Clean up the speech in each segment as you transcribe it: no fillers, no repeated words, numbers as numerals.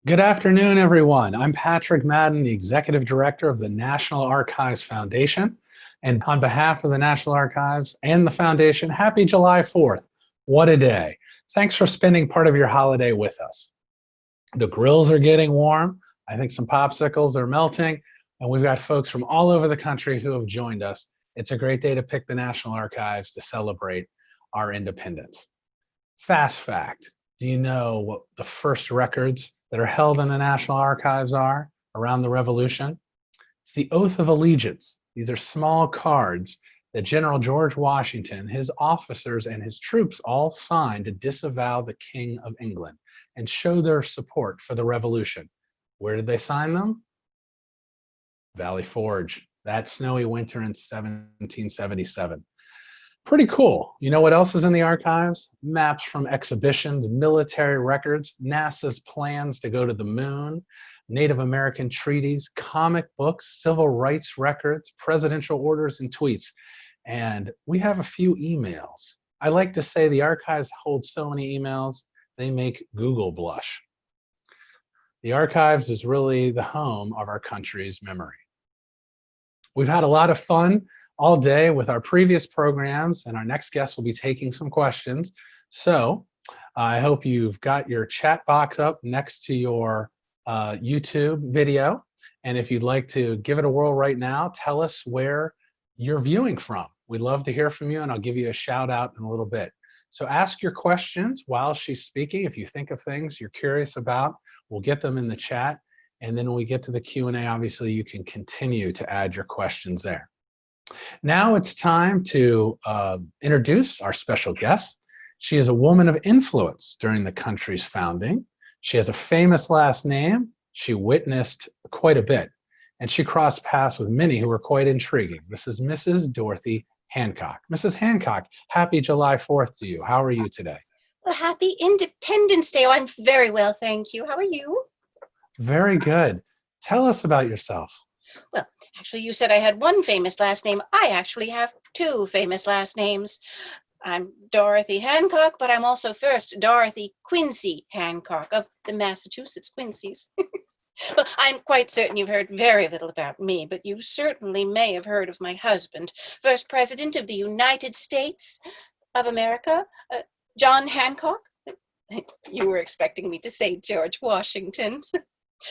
Good afternoon, everyone. I'm Patrick Madden, the Executive Director of the National Archives Foundation. And on behalf of the National Archives and the Foundation, happy July 4th. What a day. Thanks for spending part of your holiday with us. The grills are getting warm. I think some popsicles are melting. And we've got folks from all over the country who have joined us. It's a great day to pick the National Archives to celebrate our independence. Fast fact, do you know what the first records that are held in the National Archives are around the Revolution? It's the Oath of Allegiance. These are small cards that General George Washington, his officers, and his troops all signed to disavow the King of England and show their support for the Revolution. Where did they sign them? Valley Forge, that snowy winter in 1777. Pretty cool. You know what else is in the archives? Maps from exhibitions, military records, NASA's plans to go to the moon, Native American treaties, comic books, civil rights records, presidential orders, and tweets. And we have a few emails. I like to say the archives hold so many emails, they make Google blush. The archives is really the home of our country's memory. We've had a lot of fun all day with our previous programs, and our next guest will be taking some questions. So I hope you've got your chat box up next to your YouTube video. And if you'd like to give it a whirl right now, tell us where you're viewing from. We'd love to hear from you, and I'll give you a shout out in a little bit. So ask your questions while she's speaking. If you think of things you're curious about, we'll get them in the chat. And then when we get to the Q&A, obviously you can continue to add your questions there. Now it's time to introduce our special guest. She is a woman of influence during the country's founding. She has a famous last name. She witnessed quite a bit, and she crossed paths with many who were quite intriguing. This is Mrs. Dorothy Hancock. Mrs. Hancock, happy July 4th to you. How are you today? Well, happy Independence Day. Oh, I'm very well, thank you. How are you? Very good. Tell us about yourself. Well, actually, you said I had one famous last name. I actually have two famous last names. I'm Dorothy Hancock, but I'm also first Dorothy Quincy Hancock of the Massachusetts Quincy's. Well, I'm quite certain you've heard very little about me, but you certainly may have heard of my husband, first President of the United States of America, John Hancock. You were expecting me to say George Washington.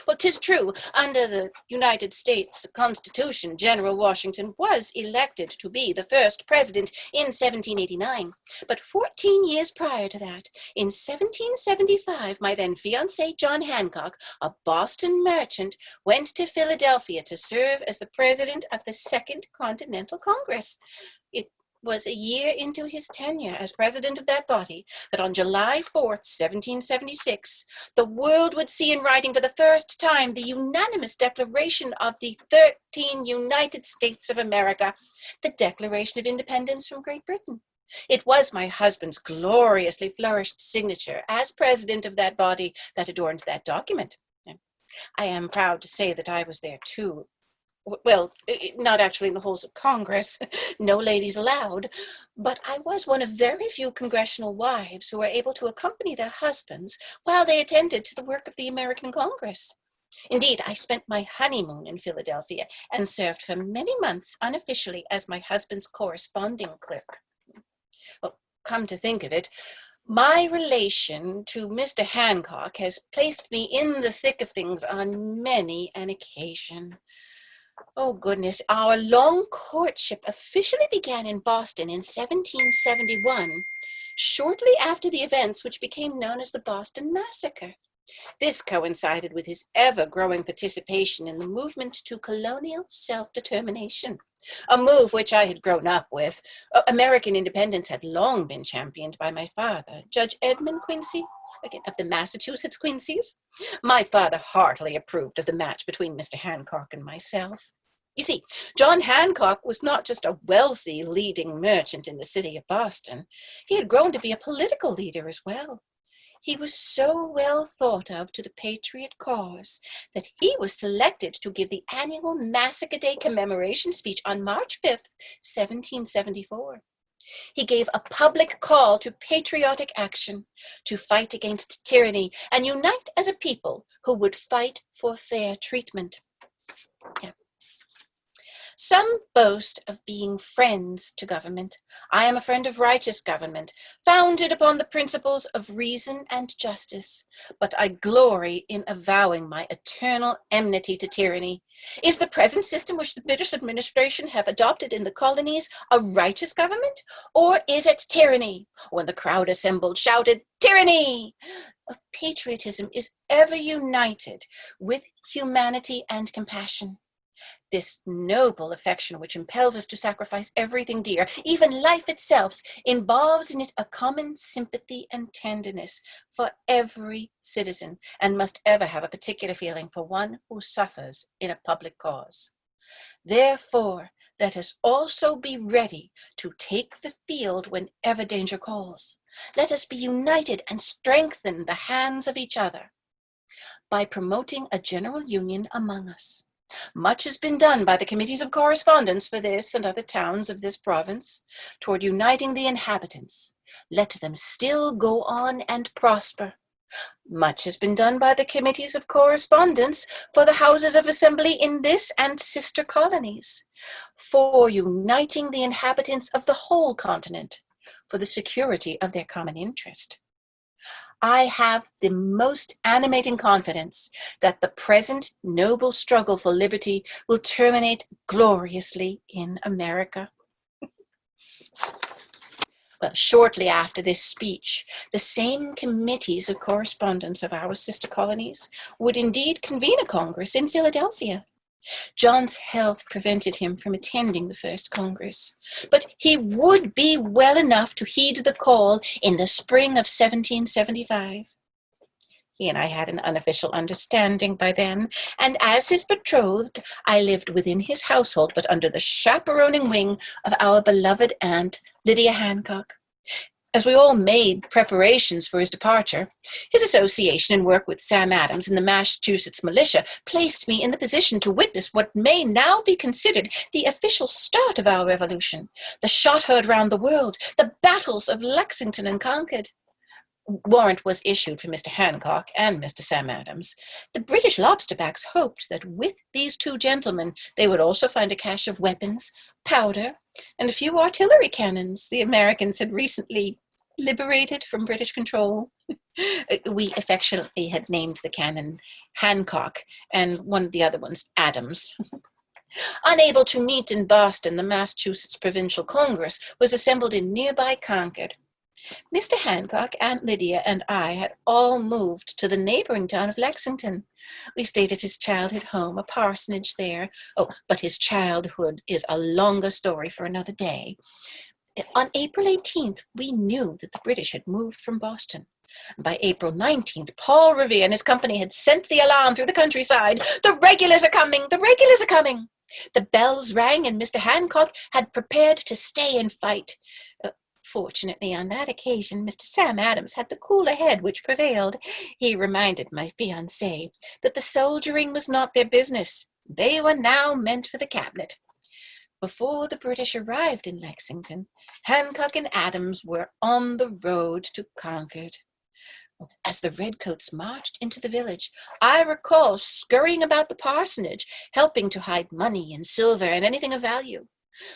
Well, 'tis true, under the United States Constitution, General Washington was elected to be the first president in 1789. But 14 years prior to that, in 1775, my then fiancé, John Hancock, a Boston merchant, went to Philadelphia to serve as the president of the Second Continental Congress. It was a year into his tenure as president of that body that on July 4th, 1776, the world would see in writing for the first time the unanimous declaration of the 13 United States of America, the Declaration of Independence from Great Britain. It was my husband's gloriously flourished signature as president of that body that adorned that document. I am proud to say that I was there too. Well, not actually in the halls of Congress, no ladies allowed, but I was one of very few congressional wives who were able to accompany their husbands while they attended to the work of the American Congress. Indeed, I spent my honeymoon in Philadelphia and served for many months unofficially as my husband's corresponding clerk. Well, come to think of it, my relation to Mr. Hancock has placed me in the thick of things on many an occasion. Oh, goodness. Our long courtship officially began in Boston in 1771, shortly after the events which became known as the Boston Massacre. This coincided with his ever-growing participation in the movement to colonial self-determination, a move which I had grown up with. American independence had long been championed by my father, Judge Edmund Quincy, again, of the Massachusetts Quincy's. My father heartily approved of the match between Mr. Hancock and myself. You see, John Hancock was not just a wealthy leading merchant in the city of Boston. He had grown to be a political leader as well. He was so well thought of to the patriot cause that he was selected to give the annual Massacre Day commemoration speech on March 5th, 1774. He gave a public call to patriotic action, to fight against tyranny and unite as a people who would fight for fair treatment. Yeah. Some boast of being friends to government. I am a friend of righteous government, founded upon the principles of reason and justice, but I glory in avowing my eternal enmity to tyranny. Is the present system which the British administration have adopted in the colonies a righteous government, or is it tyranny? When the crowd assembled shouted, "Tyranny!" Patriotism is ever united with humanity and compassion. This noble affection which impels us to sacrifice everything dear, even life itself, involves in it a common sympathy and tenderness for every citizen, and must ever have a particular feeling for one who suffers in a public cause. Therefore, let us also be ready to take the field whenever danger calls. Let us be united and strengthen the hands of each other by promoting a general union among us. Much has been done by the committees of correspondence for this and other towns of this province toward uniting the inhabitants. Let them still go on and prosper. Much has been done by the committees of correspondence for the houses of assembly in this and sister colonies, for uniting the inhabitants of the whole continent, for the security of their common interest. I have the most animating confidence that the present noble struggle for liberty will terminate gloriously in America. Well, shortly after this speech, the same committees of correspondence of our sister colonies would indeed convene a Congress in Philadelphia. John's health prevented him from attending the first Congress, but he would be well enough to heed the call in the spring of 1775. He and I had an unofficial understanding by then, and as his betrothed, I lived within his household, but under the chaperoning wing of our beloved aunt, Lydia Hancock. As we all made preparations for his departure, his association and work with Sam Adams in the Massachusetts militia placed me in the position to witness what may now be considered the official start of our revolution, the shot heard round the world, the battles of Lexington and Concord. Warrant was issued for Mr. Hancock and Mr. Sam Adams. The British lobsterbacks hoped that with these two gentlemen they would also find a cache of weapons, powder, and a few artillery cannons the Americans had recently liberated from British control. We affectionately had named the cannon Hancock and one of the other ones Adams. Unable to meet in Boston, the Massachusetts Provincial Congress was assembled in nearby Concord. Mr. Hancock, Aunt Lydia, and I had all moved to the neighboring town of Lexington. We stayed at his childhood home, a parsonage there. Oh, but his childhood is a longer story for another day. On April 18th, we knew that the British had moved from Boston. By April 19th, Paul Revere and his company had sent the alarm through the countryside. "The regulars are coming! The regulars are coming!" The bells rang, and Mr. Hancock had prepared to stay and fight. Fortunately, on that occasion, Mr. Sam Adams had the cooler head which prevailed. He reminded my fiancé that the soldiering was not their business. They were now meant for the cabinet. Before the British arrived in Lexington, Hancock and Adams were on the road to Concord. As the redcoats marched into the village, I recall scurrying about the parsonage, helping to hide money and silver and anything of value.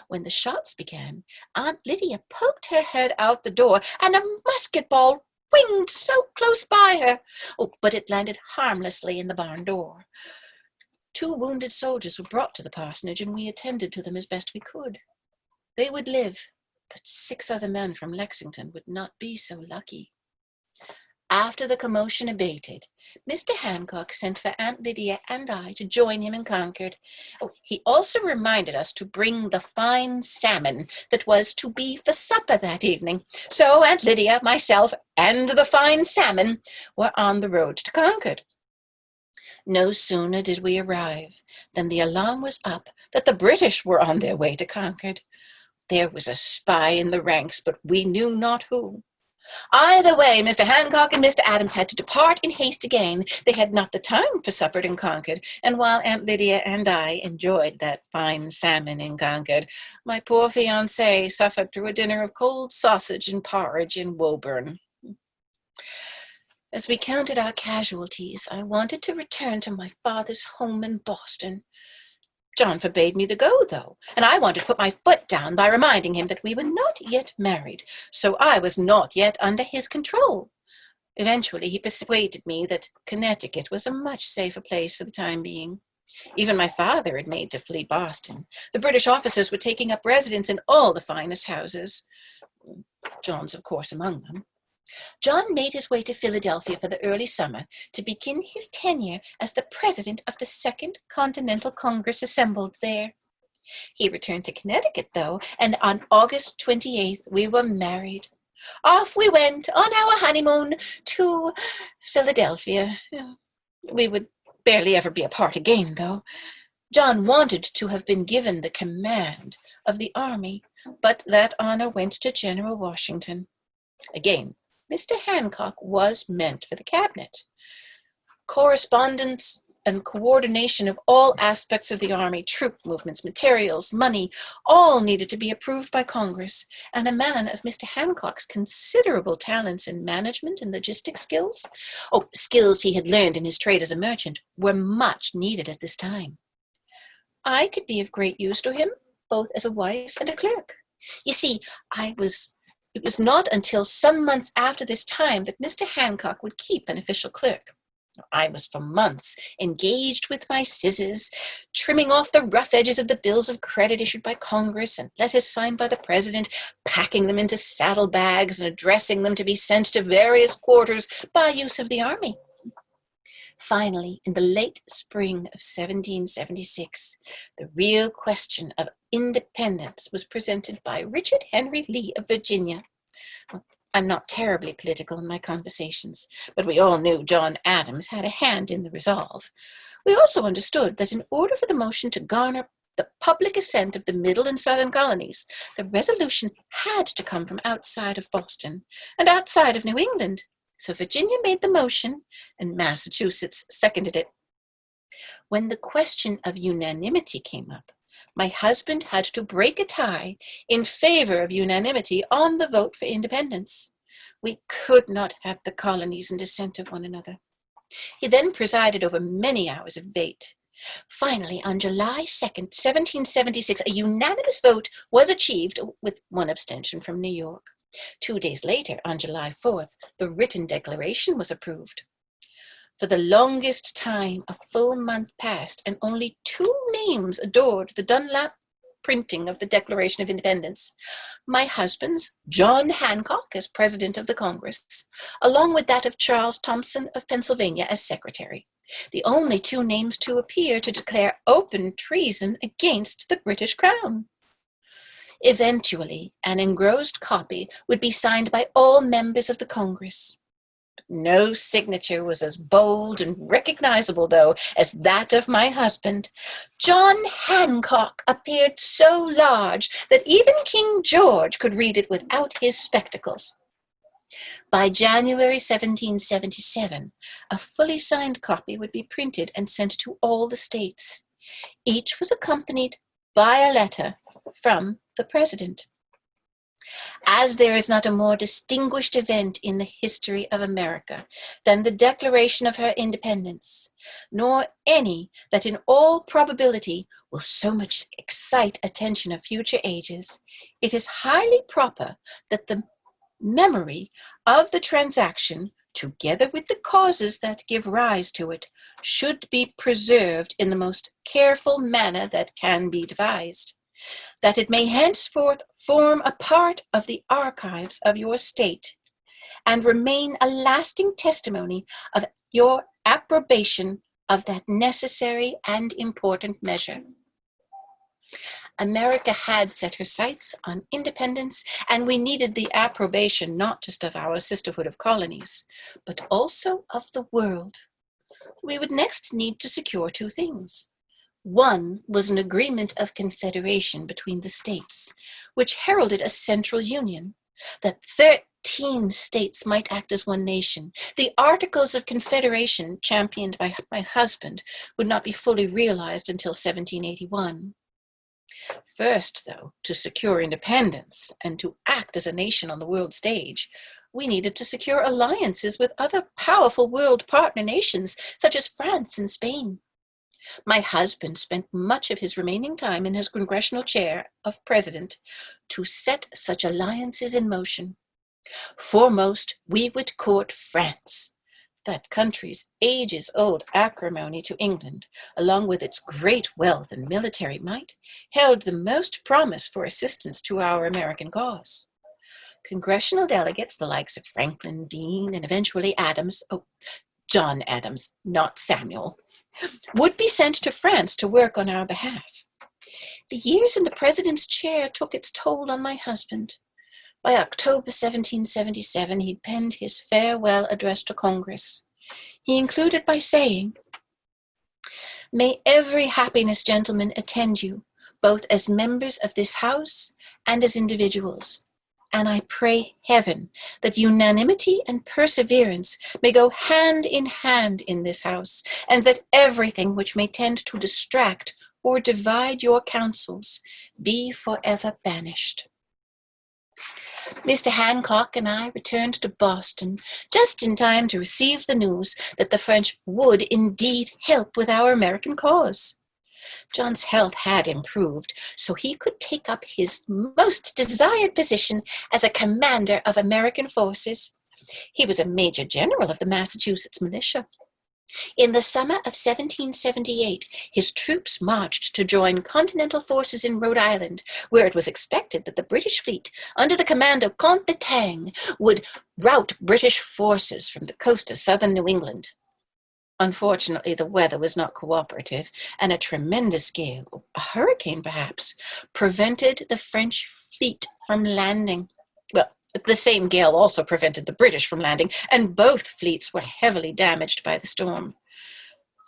When the shots began, Aunt Lydia poked her head out the door, and a musket ball winged so close by her. But it landed harmlessly in the barn door. 2 wounded soldiers were brought to the parsonage, and we attended to them as best we could. They would live, but 6 other men from Lexington would not be so lucky. After the commotion abated, Mr. Hancock sent for Aunt Lydia and I to join him in Concord. He also reminded us to bring the fine salmon that was to be for supper that evening. So Aunt Lydia, myself, and the fine salmon were on the road to Concord. No sooner did we arrive than the alarm was up that the British were on their way to Concord. There was a spy in the ranks, but we knew not who. Either way, Mr. Hancock and Mr. Adams had to depart in haste again. They had not the time for supper in Concord, and while Aunt Lydia and I enjoyed that fine salmon in Concord, my poor fiancé suffered through a dinner of cold sausage and porridge in Woburn. As we counted our casualties, I wanted to return to my father's home in Boston. John forbade me to go, though, and I wanted to put my foot down by reminding him that we were not yet married, so I was not yet under his control. Eventually, he persuaded me that Connecticut was a much safer place for the time being. Even my father had made to flee Boston. The British officers were taking up residence in all the finest houses. John's, of course, among them. John made his way to Philadelphia for the early summer to begin his tenure as the president of the Second Continental Congress assembled there. He returned to Connecticut, though, and on August 28th we were married. Off we went on our honeymoon to Philadelphia. We would barely ever be apart again, though. John wanted to have been given the command of the army, but that honor went to General Washington. Again, Mr. Hancock was meant for the cabinet. Correspondence and coordination of all aspects of the Army, troop movements, materials, money, all needed to be approved by Congress, and a man of Mr. Hancock's considerable talents in management and logistics skills, skills he had learned in his trade as a merchant, were much needed at this time. I could be of great use to him, both as a wife and a clerk. You see, it was not until some months after this time that Mr. Hancock would keep an official clerk. I was for months engaged with my scissors, trimming off the rough edges of the bills of credit issued by Congress and letters signed by the President, packing them into saddlebags and addressing them to be sent to various quarters by use of the Army. Finally, in the late spring of 1776, the real question of independence was presented by Richard Henry Lee of Virginia. I'm not terribly political in my conversations, but we all knew John Adams had a hand in the resolve. We also understood that in order for the motion to garner the public assent of the Middle and Southern colonies, the resolution had to come from outside of Boston and outside of New England. So Virginia made the motion, and Massachusetts seconded it. When the question of unanimity came up, my husband had to break a tie in favor of unanimity on the vote for independence. We could not have the colonies in dissent of one another. He then presided over many hours of debate. Finally, on July 2nd, 1776, a unanimous vote was achieved with one abstention from New York. 2 days later, on July 4th, the written declaration was approved. For the longest time, a full month passed, and only 2 names adored the Dunlap printing of the Declaration of Independence. My husband's, John Hancock, as president of the Congress, along with that of Charles Thompson of Pennsylvania as secretary. The only 2 names to appear to declare open treason against the British Crown. Eventually, an engrossed copy would be signed by all members of the Congress. No signature was as bold and recognizable, though, as that of my husband. John Hancock appeared so large that even King George could read it without his spectacles. By January 1777, a fully signed copy would be printed and sent to all the states. Each was accompanied by a letter from the President. As there is not a more distinguished event in the history of America than the declaration of her independence, nor any that in all probability will so much excite attention of future ages, it is highly proper that the memory of the transaction, together with the causes that give rise to it, should be preserved in the most careful manner that can be devised, that it may henceforth form a part of the archives of your state, and remain a lasting testimony of your approbation of that necessary and important measure. America had set her sights on independence, and we needed the approbation not just of our sisterhood of colonies, but also of the world. We would next need to secure 2 things. One was an agreement of confederation between the states, which heralded a central union. The 14 states might act as one nation. The Articles of Confederation, championed by my husband, would not be fully realized until 1781. First, though, to secure independence and to act as a nation on the world stage, we needed to secure alliances with other powerful world partner nations, such as France and Spain. My husband spent much of his remaining time in his congressional chair of president to set such alliances in motion. Foremost, we would court France, that country's ages-old acrimony to England, along with its great wealth and military might, held the most promise for assistance to our American cause. Congressional delegates, the likes of Franklin, Dean, and eventually John Adams, not Samuel, would be sent to France to work on our behalf. The years in the president's chair took its toll on my husband. By October 1777, he'd penned his farewell address to Congress. He concluded by saying, "May every happiness, gentlemen, attend you, both as members of this House and as individuals. And I pray heaven that unanimity and perseverance may go hand in this House, and that everything which may tend to distract or divide your counsels be forever banished." Mr. Hancock and I returned to Boston just in time to receive the news that the French would indeed help with our American cause. John's health had improved, so he could take up his most desired position as a commander of American forces. He was a major general of the Massachusetts militia. In the summer of 1778, his troops marched to join Continental forces in Rhode Island, where it was expected that the British fleet, under the command of Comte de Taing, would rout British forces from the coast of southern New England. Unfortunately, the weather was not cooperative, and a tremendous gale, a hurricane perhaps, prevented the French fleet from landing. Well, the same gale also prevented the British from landing, and both fleets were heavily damaged by the storm.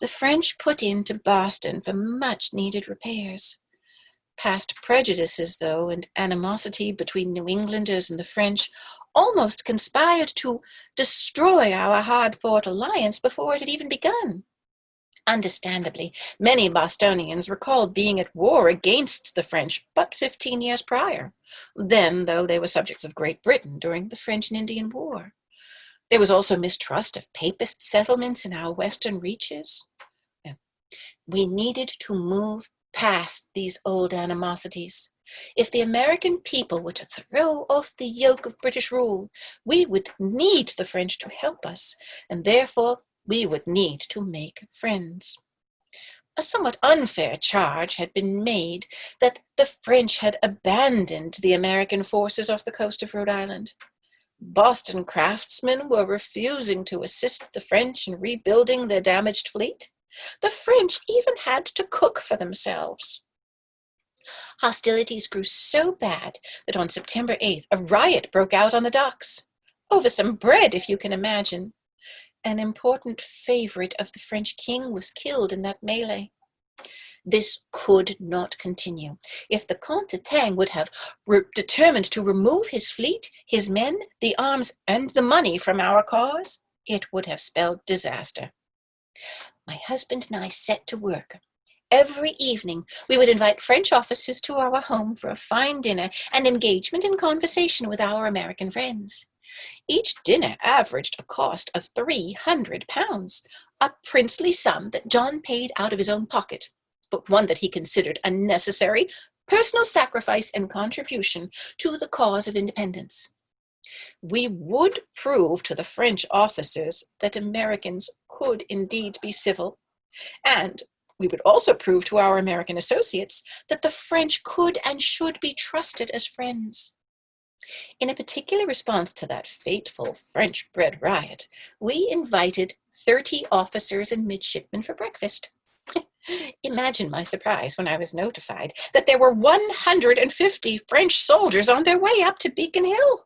The French put into Boston for much-needed repairs. Past prejudices, though, and animosity between New Englanders and the French almost conspired to destroy our hard-fought alliance before it had even begun. Understandably, many Bostonians recalled being at war against the French but 15 years prior. Then, though, they were subjects of Great Britain during the French and Indian War. There was also mistrust of papist settlements in our western reaches. We needed to move past these old animosities. If the American people were to throw off the yoke of British rule, we would need the French to help us, and therefore we would need to make friends. A somewhat unfair charge had been made that the French had abandoned the American forces off the coast of Rhode Island. Boston craftsmen were refusing to assist the French in rebuilding their damaged fleet. The French even had to cook for themselves. Hostilities grew so bad that on September 8th, a riot broke out on the docks. Over some bread, if you can imagine. An important favorite of the French king was killed in that melee. This could not continue. If the Comte de Taing would have determined to remove his fleet, his men, the arms, and the money from our cause, it would have spelled disaster. My husband and I set to work. Every evening, we would invite French officers to our home for a fine dinner and engagement in conversation with our American friends. Each dinner averaged a cost of £300, a princely sum that John paid out of his own pocket, but one that he considered a necessary personal sacrifice and contribution to the cause of independence. We would prove to the French officers that Americans could indeed be civil, and we would also prove to our American associates that the French could and should be trusted as friends. In a particular response to that fateful French bread riot, we invited 30 officers and midshipmen for breakfast. Imagine my surprise when I was notified that there were 150 French soldiers on their way up to Beacon Hill.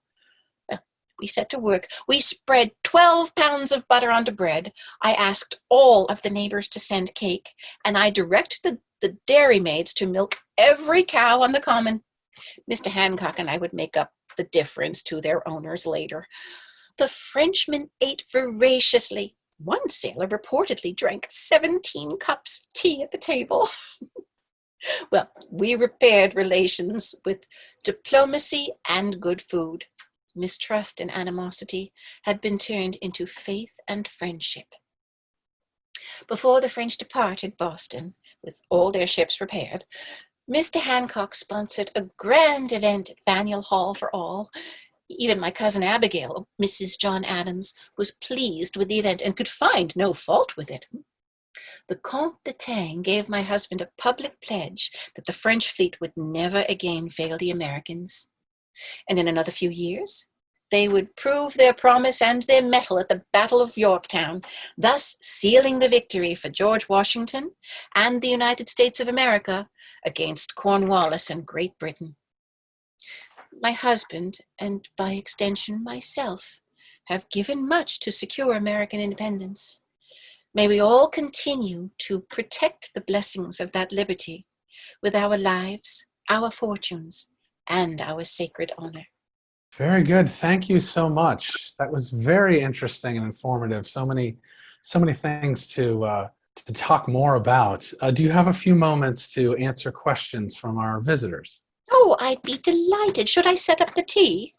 Well, we set to work. We spread 12 pounds of butter onto bread. I asked all of the neighbors to send cake, and I directed the dairymaids to milk every cow on the common. Mr. Hancock and I would make up the difference to their owners later. The Frenchmen ate voraciously. One sailor reportedly drank 17 cups of tea at the table. Well, we repaired relations with diplomacy and good food. Mistrust and animosity had been turned into faith and friendship. Before the French departed Boston, with all their ships repaired, Mr. Hancock sponsored a grand event at Faneuil Hall for all. Even my cousin Abigail, Mrs. John Adams, was pleased with the event and could find no fault with it. The Comte de Tang gave my husband a public pledge that the French fleet would never again fail the Americans. And in another few years, they would prove their promise and their mettle at the Battle of Yorktown, thus sealing the victory for George Washington and the United States of America against Cornwallis and Great Britain. My husband, and by extension myself, have given much to secure American independence. May we all continue to protect the blessings of that liberty with our lives, our fortunes, and our sacred honor. Very good. Thank you so much. That was very interesting and informative. So many things to talk more about. Do you have a few moments to answer questions from our visitors? Oh, I'd be delighted. Should I set up the tea?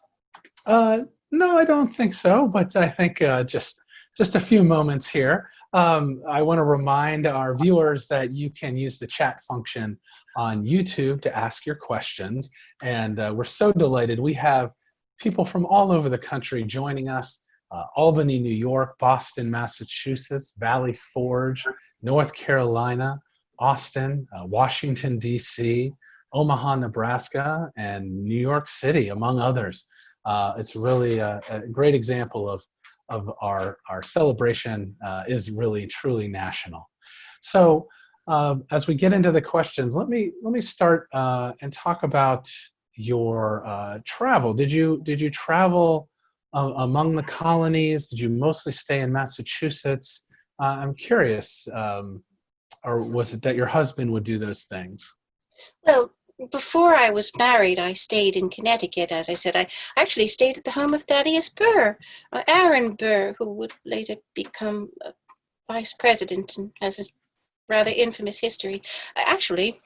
No, I don't think so, but I think just a few moments here. I want to remind our viewers that you can use the chat function on YouTube to ask your questions, and we're so delighted. We have people from all over the country joining us: Albany, New York; Boston, Massachusetts; Valley Forge, North Carolina; Austin, Washington, D.C., Omaha, Nebraska, and New York City, among others. It's really a great example of our celebration is really truly national. So as we get into the questions, let me start and talk about your travel. Did you travel among the colonies? Did you mostly stay in Massachusetts? I'm curious, or was it that your husband would do those things? Well, before I was married, I stayed in Connecticut. As I said, I actually stayed at the home of Thaddeus Burr, Aaron Burr, who would later become vice president and has a rather infamous history. Actually,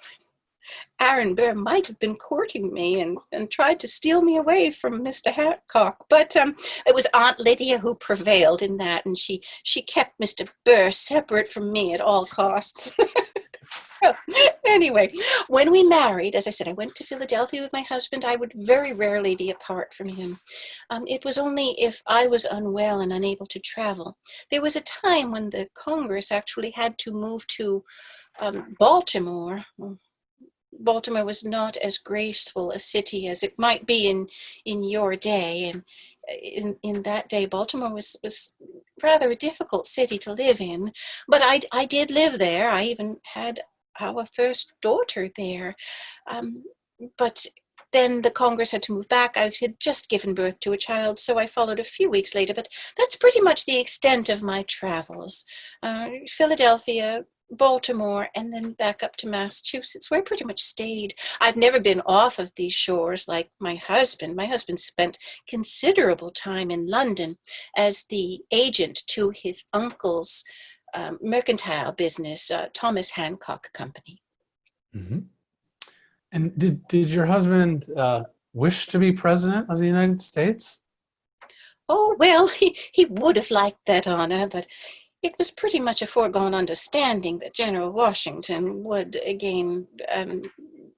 Aaron Burr might have been courting me and tried to steal me away from Mr. Hancock, but it was Aunt Lydia who prevailed in that, and she kept Mr. Burr separate from me at all costs. Anyway, when we married, as I said, I went to Philadelphia with my husband. I would very rarely be apart from him. It was only if I was unwell and unable to travel. There was a time when the Congress actually had to move to Baltimore. Baltimore was not as graceful a city as it might be in your day, and in that day, Baltimore was rather a difficult city to live in. But I did live there. I even had our first daughter there. But then the Congress had to move back. I had just given birth to a child, so I followed a few weeks later. But that's pretty much the extent of my travels. Philadelphia, Baltimore, and then back up to Massachusetts, where I pretty much stayed. I've never been off of these shores like my husband. My husband spent considerable time in London as the agent to his uncle's mercantile business, Thomas Hancock Company. Mm-hmm. And did your husband wish to be president of the United States? Oh, well, he would have liked that honor, but it was pretty much a foregone understanding that General Washington would again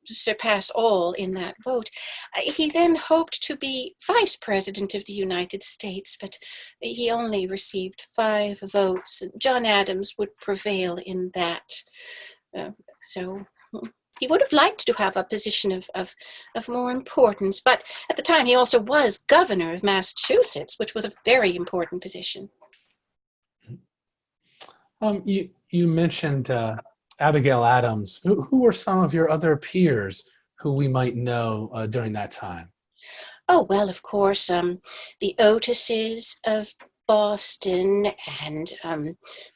surpass all in that vote. He then hoped to be vice president of the United States, but he only received 5 votes. John Adams would prevail in that. So he would have liked to have a position of more importance, but at the time he also was governor of Massachusetts, which was a very important position. You mentioned Abigail Adams. Who were some of your other peers who we might know during that time? Oh, well, of course, the Otises of Boston and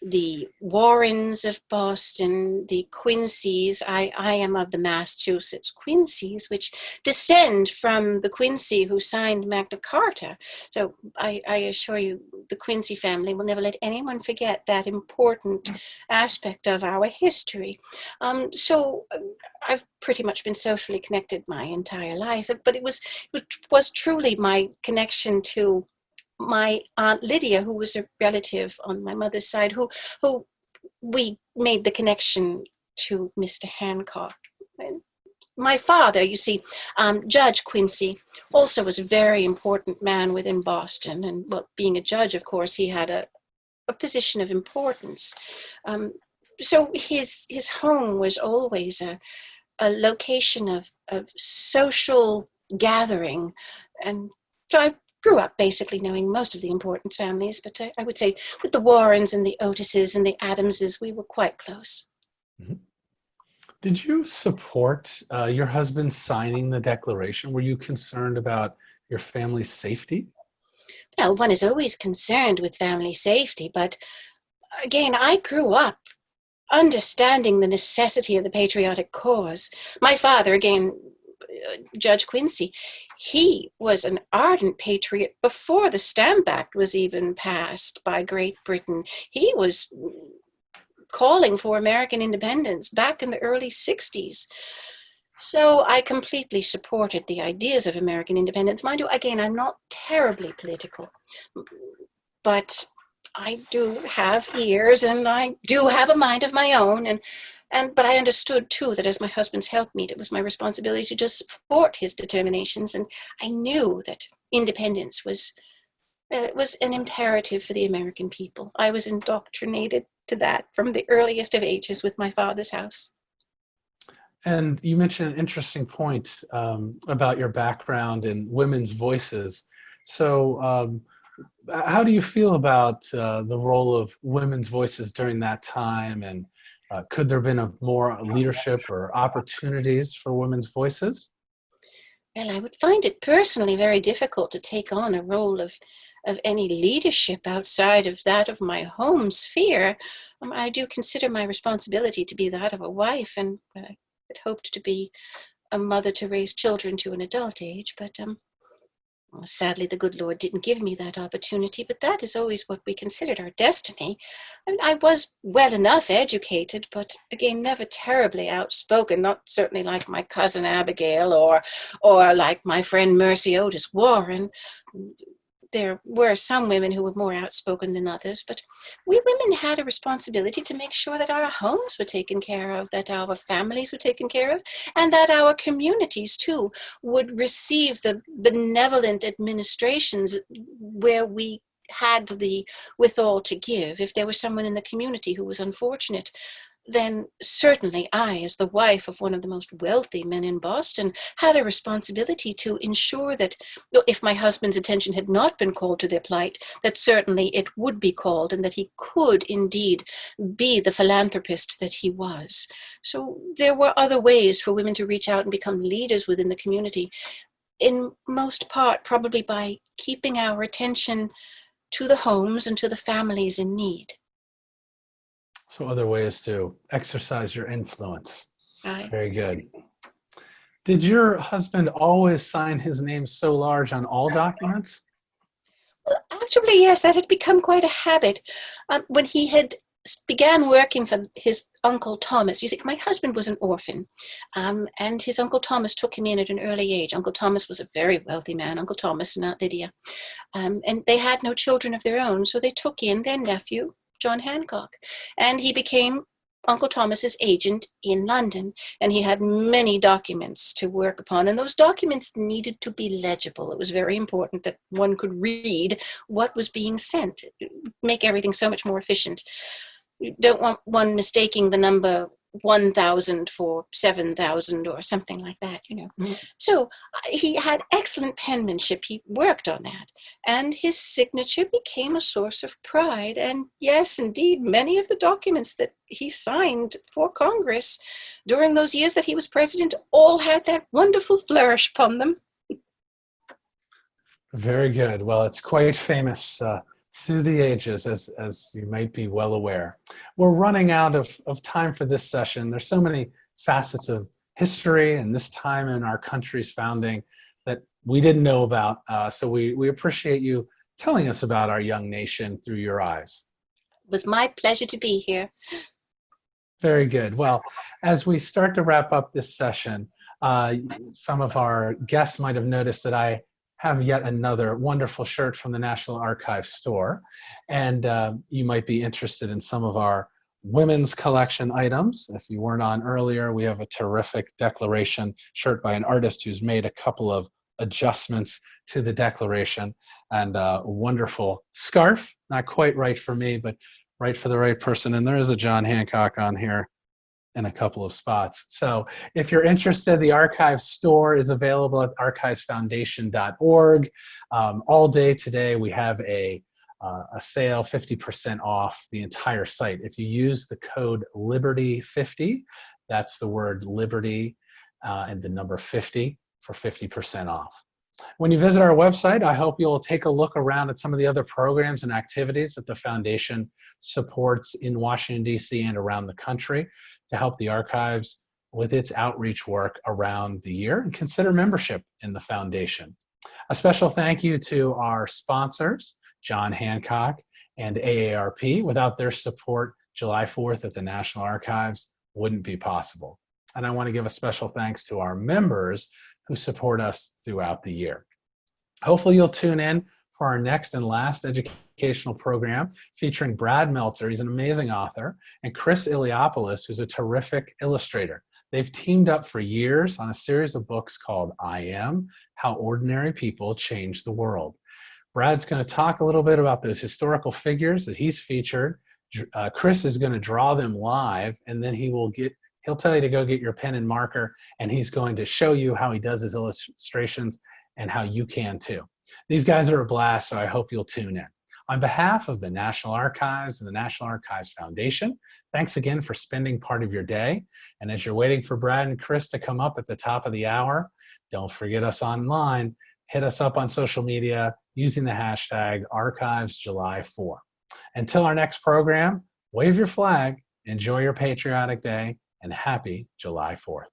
the Warrens of Boston, the Quincy's. I am of the Massachusetts Quincy's, which descend from the Quincy who signed Magna Carta. So I assure you, the Quincy family will never let anyone forget that important aspect of our history. So I've pretty much been socially connected my entire life, but it was truly my connection to my Aunt Lydia, who was a relative on my mother's side, who we made the connection to Mr. Hancock. And my father, you see, Judge Quincy, also was a very important man within Boston. And well, being a judge, of course, he had a position of importance. So his home was always a location of social gathering. And so I grew up basically knowing most of the important families, but I would say with the Warrens and the Otises and the Adamses, we were quite close. Mhm. Did you support your husband signing the Declaration? Were you concerned about your family's safety? Well, one is always concerned with family safety, but again, I grew up understanding the necessity of the patriotic cause. My father, again, Judge Quincy, he was an ardent patriot before the Stamp Act was even passed by Great Britain. He was calling for American independence back in the early 60s. So I completely supported the ideas of American independence. Mind you, again, I'm not terribly political, but I do have ears and I do have a mind of my own. But I understood too that as my husband's helpmeet, it was my responsibility to just support his determinations. And I knew that independence was an imperative for the American people. I was indoctrinated to that from the earliest of ages with my father's house. And you mentioned an interesting point about your background in women's voices. So how do you feel about the role of women's voices during that time? And could there have been more leadership or opportunities for women's voices? Well, I would find it personally very difficult to take on a role of any leadership outside of that of my home sphere. I do consider my responsibility to be that of a wife, and I had hoped to be a mother to raise children to an adult age, but sadly, the good Lord didn't give me that opportunity, but that is always what we considered our destiny. I mean, I was well enough educated, but again, never terribly outspoken, not certainly like my cousin Abigail or like my friend Mercy Otis Warren. There were some women who were more outspoken than others, but we women had a responsibility to make sure that our homes were taken care of, that our families were taken care of, and that our communities too would receive the benevolent administrations where we had the withal to give. If there was someone in the community who was unfortunate, then certainly I, as the wife of one of the most wealthy men in Boston, had a responsibility to ensure that if my husband's attention had not been called to their plight, that certainly it would be called and that he could indeed be the philanthropist that he was. So there were other ways for women to reach out and become leaders within the community, in most part probably by keeping our attention to the homes and to the families in need. So other ways to exercise your influence. Right. Very good. Did your husband always sign his name so large on all documents? Well, actually, yes, that had become quite a habit. When he had began working for his Uncle Thomas, you see, my husband was an orphan, and his Uncle Thomas took him in at an early age. Uncle Thomas was a very wealthy man, Uncle Thomas and Aunt Lydia, and they had no children of their own, so they took in their nephew, John Hancock, and he became Uncle Thomas's agent in London, and he had many documents to work upon, and those documents needed to be legible. It was very important that one could read what was being sent, make everything so much more efficient. You don't want one mistaking the number 1,000 for 7,000 or something like that, you know. Mm-hmm. So he had excellent penmanship. He worked on that. And his signature became a source of pride. And yes, indeed, many of the documents that he signed for Congress during those years that he was president all had that wonderful flourish upon them. Very good. Well, it's quite famous through the ages, as you might be well aware. We're running out of time for this session. There's so many facets of history and this time in our country's founding that we didn't know about. So we appreciate you telling us about our young nation through your eyes. It was my pleasure to be here. Very good. Well, as we start to wrap up this session, some of our guests might have noticed that I have yet another wonderful shirt from the National Archives store. And you might be interested in some of our women's collection items. If you weren't on earlier, we have a terrific declaration shirt by an artist who's made a couple of adjustments to the declaration, and a wonderful scarf, not quite right for me, but right for the right person. And there is a John Hancock on here in a couple of spots. So if you're interested, the Archives store is available at archivesfoundation.org. All day today, we have a sale, 50% off the entire site. If you use the code LIBERTY50, that's the word liberty and the number 50 for 50% off. When you visit our website, I hope you'll take a look around at some of the other programs and activities that the Foundation supports in Washington, D.C. and around the country to help the Archives with its outreach work around the year, and consider membership in the Foundation. A special thank you to our sponsors, John Hancock and AARP. Without their support, July 4th at the National Archives wouldn't be possible. And I want to give a special thanks to our members who support us throughout the year. Hopefully you'll tune in for our next and last educational program featuring Brad Meltzer, he's an amazing author, and Chris Iliopoulos, who's a terrific illustrator. They've teamed up for years on a series of books called I Am: How Ordinary People Change the World. Brad's going to talk a little bit about those historical figures that he's featured. Chris is going to draw them live, and then he'll tell you to go get your pen and marker, and he's going to show you how he does his illustrations and how you can too. These guys are a blast, so I hope you'll tune in. On behalf of the National Archives and the National Archives Foundation, thanks again for spending part of your day. And as you're waiting for Brad and Chris to come up at the top of the hour, don't forget us online. Hit us up on social media using the hashtag ArchivesJuly4. Until our next program, wave your flag, enjoy your patriotic day, and happy July 4th.